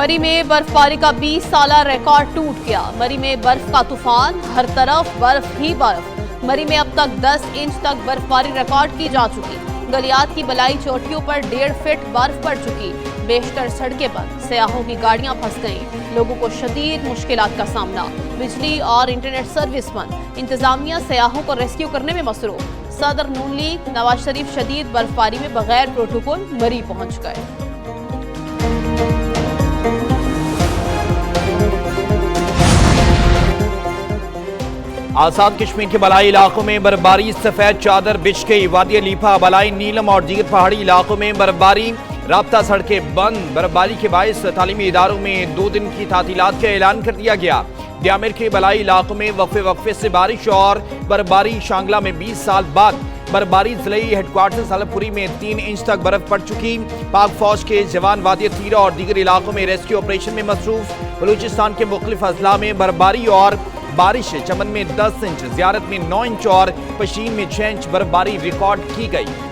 मरी में बर्फबारी का 20 साला रिकॉर्ड टूट गया। मरी में बर्फ का तूफान, हर तरफ बर्फ ही बर्फ। मरी में अब तक 10 इंच तक बर्फबारी रिकॉर्ड की जा चुकी। गलियात की बलाई चोटियों पर 1.5 फीट बर्फ पड़ चुकी। बेशतर सड़कें बंद, सयाहों की गाड़ियां फंस गईं। लोगों को शदीद मुश्किलात का सामना। बिजली और इंटरनेट सर्विस बंद। इंतजामिया सयाहों को रेस्क्यू करने में मसरूफ। सदर नून लीग नवाज शरीफ शदीद बर्फबारी में बगैर प्रोटोकॉल मरी पहुंच गए। आजाद कश्मीर के बलाई इलाकों में बर्फबारी, सफेद चादर बिछ गई। वादी लीफा, बलाई, नीलम और दीगर पहाड़ी इलाकों में बर्फबारी, राब्ता सड़कें बंद। बर्फबारी के बायस तालीमी इदारों में 2 दिन की तातीलात का ऐलान कर दिया गया। दियामिर के बलाई इलाकों में वक्फे से बारिश और बर्फबारी। शांगला में 20 साल बाद बर्फबारी। जिले हेडक्वार्टर सालमपुरी में 3 इंच तक बर्फ पड़ चुकी। पाक फौज के जवान वादी तीरा और दीगर इलाकों में रेस्क्यू ऑपरेशन में मसरूफ। बलूचिस्तान के मुख्तलिफ अजला में बर्फबारी और बारिश। चमन में 10 इंच, ज़ियारत में 9 इंच और पशीन में 6 इंच बर्फबारी रिकॉर्ड की गई।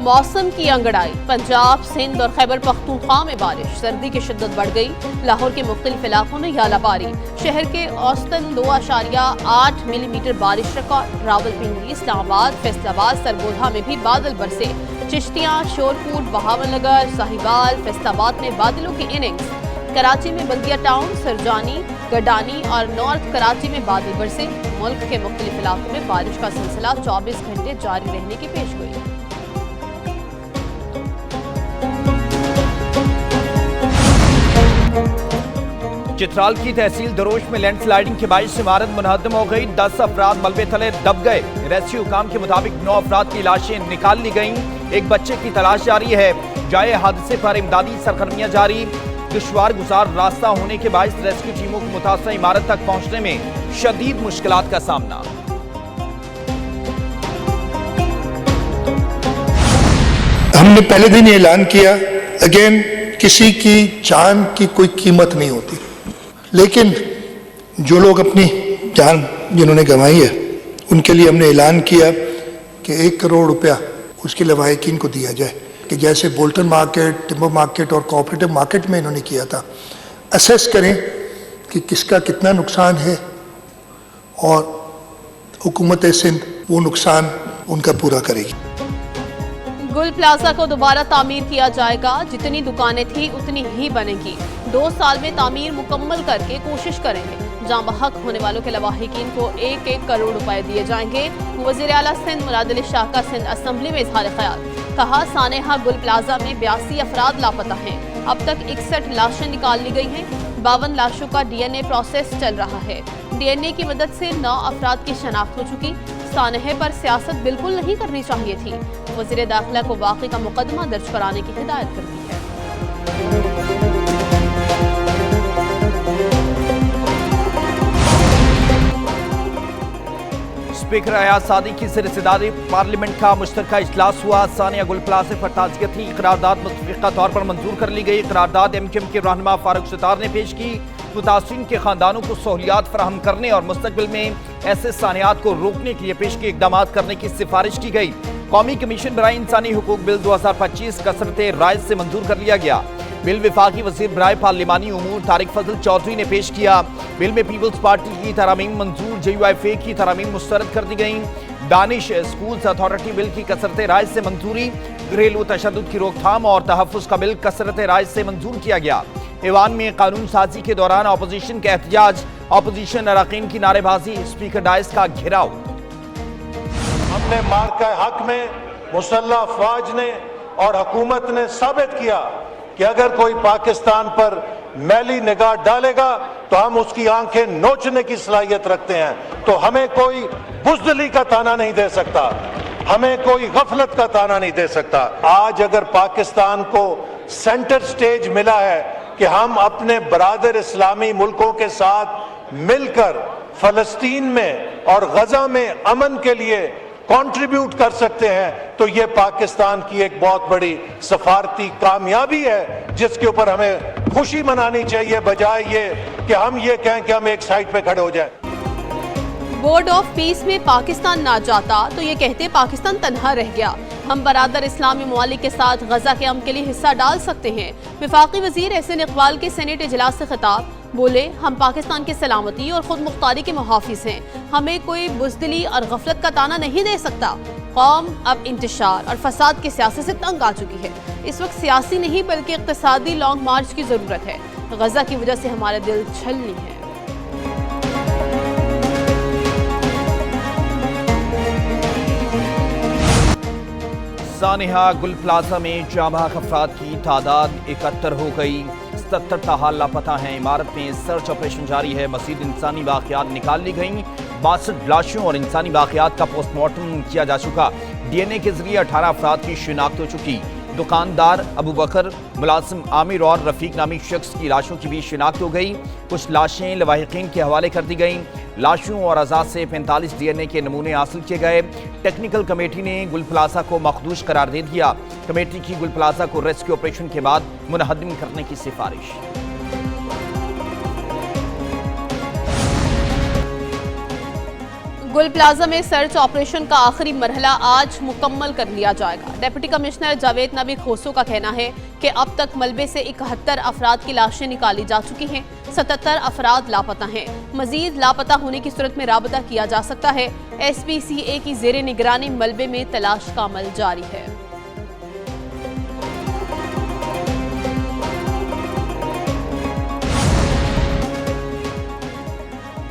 मौसम की अंगड़ाई। पंजाब, सिंध और खैबर पख्तूनख्वा में बारिश। सर्दी की शिद्दत बढ़ गई। लाहौर के मुख्तलिफ इलाकों में यालाबारी। शहर के औसतन 2.8 मिलीमीटर बारिश रिकॉर्ड। रावलपिंडी, इस्लामाबाद, फैसलाबाद, सरगोधा में भी बादल बरसे। चिश्तियाँ, शोरकोट, बहावलनगर, साहिवाल, फैसलाबाद में बादलों की इनिंग्स। कराची में बल्दिया टाउन, सरजानी, गडानी और नॉर्थ कराची में बादल बरसे। मुल्क के मुख्तलिफ इलाकों में बारिश का सिलसिला 24 घंटे जारी रहने की पेशगोई। चित्राल की तहसील दरोश में लैंडस्लाइडिंग के बायस इमारत मुनहदम हो गई। 10 अफराद मलबे तले दब गए। रेस्क्यू काम के मुताबिक 9 अफराद की लाशें निकाल ली गईं। एक बच्चे की तलाश जारी है। जाए हादसे पर इमदादी सरगर्मियां जारी। दुश्वार गुजार रास्ता होने के बायस रेस्क्यू टीमों को मुतासरा इमारत तक पहुंचने में शदीद मुश्किलात का सामना। हमने पहले दिन ऐलान किया, अगेन किसी की जान की कोई कीमत नहीं होती, लेकिन जो लोग अपनी जान जिन्होंने गंवाई है उनके लिए हमने ऐलान किया कि 1 करोड़ रुपया उसके लवाहिकीन को दिया जाए, कि जैसे बोल्टन मार्केट, टिम्बर मार्केट और कोऑपरेटिव मार्केट में इन्होंने किया था। असेस करें कि किसका कितना नुकसान है और हुकूमत सिंध वो नुकसान उनका पूरा करेगी। गुल प्लाजा को दोबारा तामीर किया जाएगा। जितनी दुकानें थी उतनी ही बनेगी। 2 साल में तामीर मुकम्मल करके कोशिश करेंगे। जहां बहक होने वालों के लवाहिकीन को 1-1 करोड़ रुपए दिए जाएंगे। वज़ीर आला सिंध मुराद अली शाह का सिंध असम्बली में इजहार ख्याल। कहा, सानेहा गुल प्लाजा में 82 अफराद लापता हैं। अब तक 61 लाशें निकाल ली गई हैं। 52 लाशों का DNA प्रोसेस चल रहा है। DNA की मदद से 9 अफराद की शनाख्त हो चुकी। सानहे पर सियासत बिल्कुल नहीं करनी चाहिए थी। वज़ीर दाखिला को वाक़ई का मुकदमा दर्ज कराने की हिदायत कर दी है। स्पीकर अयाज सादी की ज़ेर-ए-सदारत पार्लियामेंट का मुश्तरका इजलास हुआ। सानिया गुल प्लाजा पर ताज़ियती करारदाद मुतफ़िक़ा तौर पर मंजूर कर ली गई। करारदाद MKM के रहनुमा फारूक सत्तार ने पेश की। मुतासिरीन के खानदानों को सहूलियात फराहम करने और मुस्तक़बिल में ऐसे सानियात को रोकने के लिए पेश के इक़दामात करने की सिफारिश की गई। कौमी कमीशन बराए इंसानी हुकूक बिल 2025 कसरते राय से मंजूर कर लिया गया। बिल विफाकी वज़ीर बराए पार्लिमानी उमूर तारिक फजल चौधरी ने पेश किया। बिल में पीपल्स पार्टी की तरामीम मंजूर, JUIFA की तरामीम मुस्तरद कर दी गई। दानिश स्कूल्स अथॉरिटी बिल की कसरते राय से मंजूरी। घरेलू तशद्दुद की रोकथाम और तहफ़्फ़ुज़ का बिल कसरते राय से मंजूर किया गया। ईवान में कानून साजी के दौरान अपोजिशन का एहतजाज, अपोजिशन अरकान की नारेबाजी, स्पीकर डायस का घेराव। हमने मार्का हक में मुसल्लह अफवाज ने और हुकूमत ने साबित किया कि अगर कोई पाकिस्तान पर मैली निगाह डालेगा तो हम उसकी आंखें नोचने की सलाहियत रखते हैं। तो हमें कोई बुज़दिली का ताना नहीं दे सकता, हमें कोई गफलत का ताना नहीं दे सकता। आज अगर पाकिस्तान को सेंटर स्टेज मिला है कि हम अपने बरादर इस्लामी मुल्कों के साथ मिलकर फलस्तीन में और गजा में अमन के लिए कंट्रीब्यूट कर सकते हैं, तो ये पाकिस्तान की एक बहुत बड़ी सफारती कामयाबी है जिसके ऊपर हमें खुशी मनानी चाहिए, बजाय ये कि हम ये कहें कि हम एक साइड पे खड़े हो जाएं। बोर्ड ऑफ पीस में पाकिस्तान ना जाता तो ये कहते पाकिस्तान तन्हा रह गया। हम बरादर इस्लामी ममालिक के साथ गजा के अमन के लिए हिस्सा डाल सकते हैं। वफाकी वजीर एहसन इकबाल के सेनेट इजलास से खिताब, बोले हम पाकिस्तान की सलामती और खुद मुख्तारी के मुहाफिज हैं। हमें कोई बुज़दिली और गफलत का ताना नहीं दे सकता। कौम अब इंतशार और फसाद के सियासत से तंग आ चुकी है। इस वक्त सियासी नहीं बल्कि इक़्तिसादी लॉन्ग मार्च की ज़रूरत है। गजा की वजह से हमारे दिल छलनी है। सानिहा गुल प्लाजा में जांबाज़ अफराद की तादाद 71 हो गई। 77 ताहाल लापता हैं। इमारत में सर्च ऑपरेशन जारी है। मज़ीद इंसानी बाक़ियात निकाल ली गई। 62 लाशों और इंसानी बाक़ियात का पोस्टमार्टम किया जा चुका। DNA के जरिए 18 अफराद की शिनाख्त हो चुकी। दुकानदार अबू बकर, मुलाजिम आमिर और रफ़ीक नामी शख्स की लाशों की भी शिनाख्त हो गई। कुछ लाशें लवाहिकीन के हवाले कर दी गईं। लाशों और अज़ा से 45 DNA के नमूने हासिल किए गए। टेक्निकल कमेटी ने गुल प्लाजा को मखदूश करार दे दिया। कमेटी की गुल प्लाजा को रेस्क्यू ऑपरेशन के बाद मुनहदम करने की सिफारिश। गुल प्लाजा में सर्च ऑपरेशन का आखिरी मरहला आज मुकम्मल कर लिया जाएगा। डिप्टी कमिश्नर जावेद नबी खोसो का कहना है कि अब तक मलबे से 71 अफराद की लाशें निकाली जा चुकी हैं। 77 अफराद लापता हैं। मजीद लापता होने की सूरत में राबता किया जा सकता है। SPCA की जेर निगरानी मलबे में तलाश का अमल जारी है।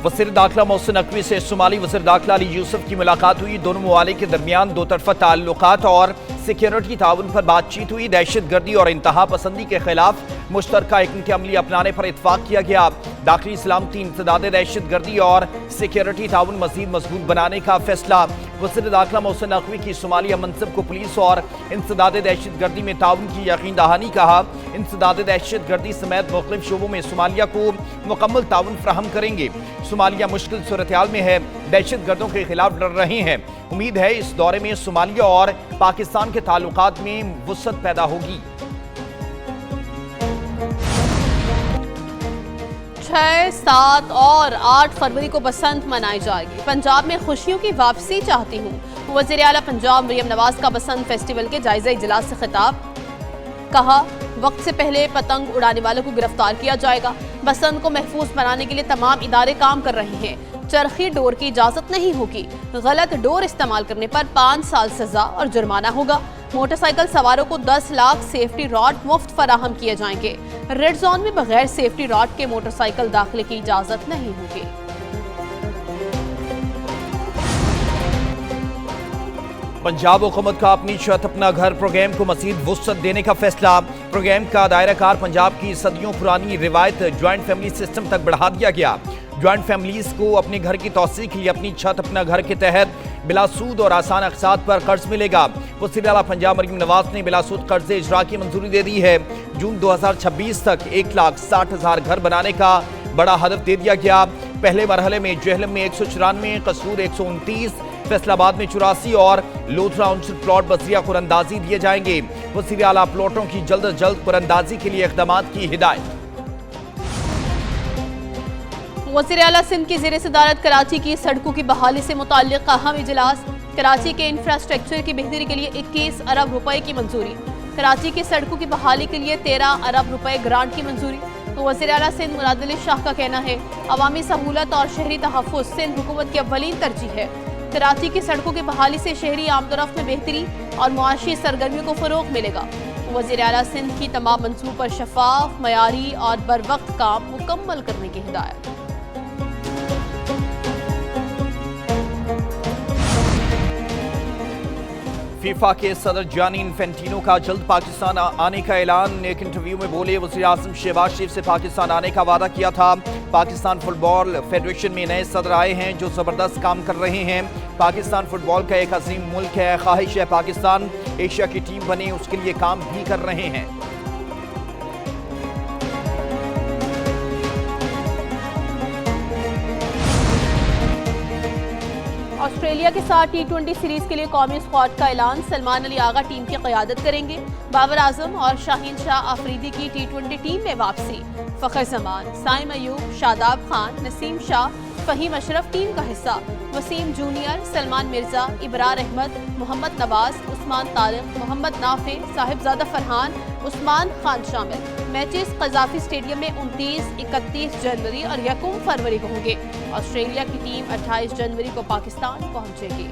वज़ीर दाखिला मोहसिन नकवी से सोमाली वज़ीर दाखिला अली यूसुफ की मुलाकात हुई। दोनों ममालिक के दरमियान दो तरफ़ा ताल्लुकात और सिक्योरिटी ताउन पर बातचीत हुई। दहशत गर्दी और इंतहा पसंदी के खिलाफ मुश्तरका हिकमत अमली अपनाने पर इत्तफाक किया गया। दाखिली सलामती, इंसदाद दहशत गर्दी और सिक्योरिटी ताउन मज़ीद मजबूत बनाने का फैसला। वज़ीर दाखिला मोहसिन नकवी की सोमालिया मनसब को पुलिस और इंसदाद दहशत गर्दी में ताउन की यकीन दहानी कहा। इंसदाद दहशत गर्दी समेत मुख्तलिफ शोबों में सोमालिया को मुकम्मल ताउन फराहम करेंगे। सोमालिया मुश्किल सूरत-ए-हाल में है। दहशत गर्दों के खिलाफ लड़ रहे हैं। उम्मीद है इस दौरे में सोमालिया और पाकिस्तान के ताल्लुकात में वुसअत पैदा होगी। 6, 7 और 8 फरवरी को बसंत मनाई जाएगी। पंजाब में खुशियों की वापसी चाहती हूँ। वज़ीर आला पंजाब मरियम नवाज का बसंत फेस्टिवल के जायजा इजलास से खिताब, कहा वक्त से पहले पतंग उड़ाने वालों को गिरफ्तार किया जाएगा। बसंत को महफूज बनाने के लिए तमाम इदारे काम कर रहे हैं। चरखी डोर की इजाजत नहीं होगी। गलत डोर इस्तेमाल करने पर 5 साल सजा और जुर्माना होगा। मोटरसाइकिल सवारों को 10 लाख सेफ्टी रॉड मुफ्त फराहम किए जाएंगे। रेड जोन में बगैर सेफ्टी रॉड के मोटरसाइकिल दाखिले की इजाजत नहीं होगी। पंजाब हुकूमत का अपनी छत अपना घर प्रोग्राम को मज़ीद वुसअत देने का फैसला। प्रोग्राम का दायरा कार पंजाब की सदियों पुरानी रिवायत ज्वाइंट फैमिली सिस्टम तक बढ़ा दिया गया। ज्वाइंट फैमिलीज को अपने घर की तौसीक के लिए अपनी छत अपना घर के तहत बिलासूद और आसान अक़सात पर कर्ज मिलेगा। वज़ीर आला पंजाब मरियम नवाज ने बिलासूद कर्ज इजरा की मंजूरी दे दी है। जून 2026 तक 1,60,000 घर बनाने का बड़ा हदफ दे दिया गया। पहले मरहले में जेहलम में 194, कसूर 129, फैसलाबाद में 84 और लोथरा 59 प्लॉट बजरिया कुरंदाजी दिए जाएंगे। वज़ीर आला प्लॉटों की जल्द अज जल्द कुरंदाजी के लिए इक़दामात की हिदायत। वज़ीर आला सिंध की ज़ेर सदारत कराची की सड़कों की बहाली से मुताल्लिक़ अहम इजलास। कराची के इंफ्रास्ट्रक्चर की बेहतरी के लिए 21 अरब रुपए की मंजूरी। कराची की सड़कों की बहाली के लिए 13 अरब रुपए ग्रांट की मंजूरी। वज़ीर आला सिंध मुराद अली शाह का कहना है अवामी सहूलत और शहरी तहफ़्फ़ुज़ सिंध हुकूमत की अव्वलीन तरजीह है। कराची की सड़कों की बहाली से शहरी आमदोरफ्त में बेहतरी और मुआशी सरगर्मियों को फ़रोग़ मिलेगा। वज़ीर आला सिंध की तमाम मंसूबों पर शफाफ, मयारी और बरवक्त काम मुकम्मल करने की हिदायत। फीफा के सदर जानी इन्फेंटिनो का जल्द पाकिस्तान आने का ऐलान। एक इंटरव्यू में बोले वज़ीर आज़म शहबाज शरीफ से पाकिस्तान आने का वादा किया था। पाकिस्तान फुटबॉल फेडरेशन में नए सदर आए हैं जो ज़बरदस्त काम कर रहे हैं। पाकिस्तान फुटबॉल का एक अजीम मुल्क है। ख्वाहिश है पाकिस्तान एशिया की टीम बने, उसके लिए काम भी कर रहे हैं। ऑस्ट्रेलिया के साथ T20 सीरीज के लिए कौमी स्क्वाड का ऐलान। सलमान अली आगा टीम की क़यादत करेंगे। बाबर आजम और शाहीन शाह अफरीदी की T20 टीम में वापसी। फ़खर जमान, साइम अयूब, शादाब खान, नसीम शाह फहीम अशरफ टीम का हिस्सा। वसीम जूनियर, सलमान मिर्जा, इबरार अहमद, मोहम्मद नवाज, उस्मान तारिक, मोहम्मद नाफे, साहिबजादा फरहान, उस्मान खान शामिल। मैचेस कजाफी स्टेडियम में 29, 31 जनवरी और 1 फरवरी को होंगे। ऑस्ट्रेलिया की टीम 28 जनवरी को पाकिस्तान पहुंचेगी।